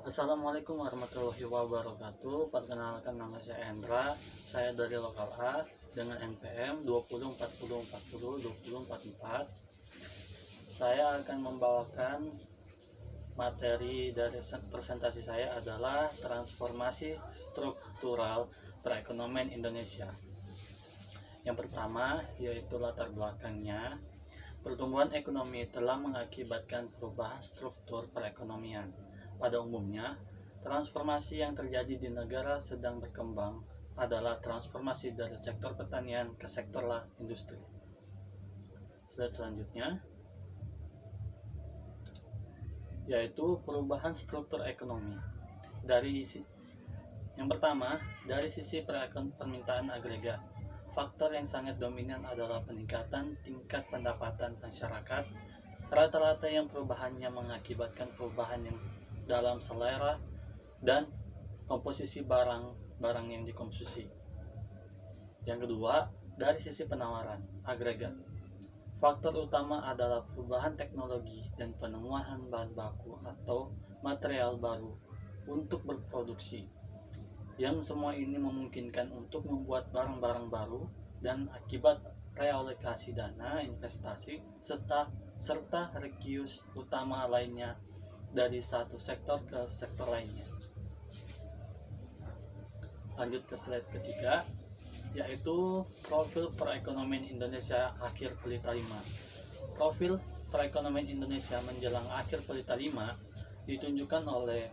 Assalamualaikum warahmatullahi wabarakatuh. Perkenalkan, nama saya Hendra. Saya dari lokal A dengan NPM 2040402044. Saya akan membawakan materi dari presentasi saya adalah transformasi struktural perekonomian Indonesia. Yang pertama yaitu latar belakangnya. Pertumbuhan ekonomi telah mengakibatkan perubahan struktur perekonomian. Pada umumnya, transformasi yang terjadi di negara sedang berkembang adalah transformasi dari sektor pertanian ke sektor industri. Slide selanjutnya yaitu perubahan struktur ekonomi. Yang pertama, dari sisi permintaan agregat. Faktor yang sangat dominan adalah peningkatan tingkat pendapatan masyarakat. Rata-rata yang perubahannya mengakibatkan perubahan yang dalam selera dan komposisi barang yang dikonsumsi. Yang kedua, dari sisi penawaran agregat. Faktor utama adalah perubahan teknologi dan penemuan bahan baku atau material baru untuk berproduksi. Yang semua ini memungkinkan untuk membuat barang-barang baru dan akibat realokasi dana investasi serta rekius utama lainnya dari satu sektor ke sektor lainnya. Lanjut ke slide ketiga, yaitu profil perekonomian Indonesia akhir pelita 5. Profil perekonomian Indonesia menjelang akhir pelita 5 ditunjukkan oleh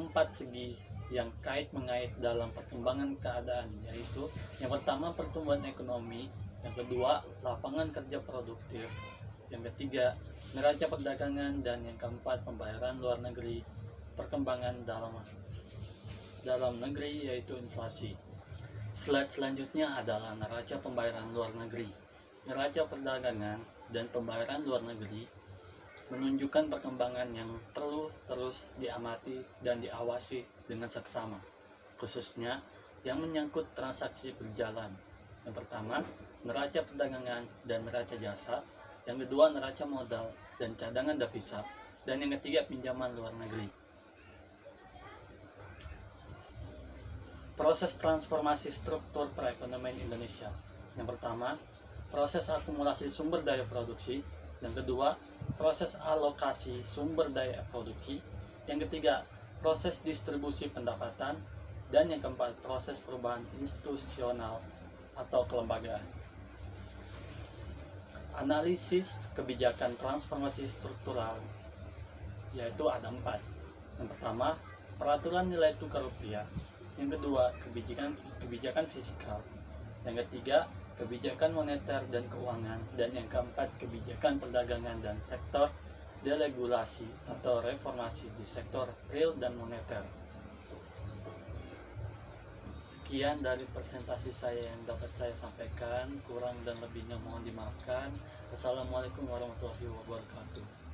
4 segi yang mengait dalam perkembangan keadaan, yaitu yang pertama pertumbuhan ekonomi, yang kedua lapangan kerja produktif, yang ketiga neraca perdagangan, dan yang keempat pembayaran luar negeri, perkembangan dalam negeri yaitu inflasi. Slide selanjutnya adalah neraca pembayaran luar negeri. Neraca perdagangan dan pembayaran luar negeri menunjukkan perkembangan yang perlu terus diamati dan diawasi dengan seksama, khususnya yang menyangkut transaksi berjalan. Yang pertama, neraca perdagangan dan neraca jasa. Yang kedua, neraca modal dan cadangan devisa. Dan yang ketiga, pinjaman luar negeri. Proses transformasi struktur perekonomian Indonesia. Yang pertama, proses akumulasi sumber daya produksi. Yang kedua, proses alokasi sumber daya produksi. Yang ketiga, proses distribusi pendapatan. Dan yang keempat, proses perubahan institusional atau kelembagaan. Analisis kebijakan transformasi struktural yaitu ada 4. Yang pertama, peraturan nilai tukar rupiah. Yang kedua, kebijakan fiskal. Yang ketiga, kebijakan moneter dan keuangan. Dan yang keempat, kebijakan perdagangan dan sektor deregulasi atau reformasi di sektor real dan moneter. Sekian dari presentasi saya yang dapat saya sampaikan, kurang dan lebihnya mohon dimaafkan. Assalamualaikum warahmatullahi wabarakatuh.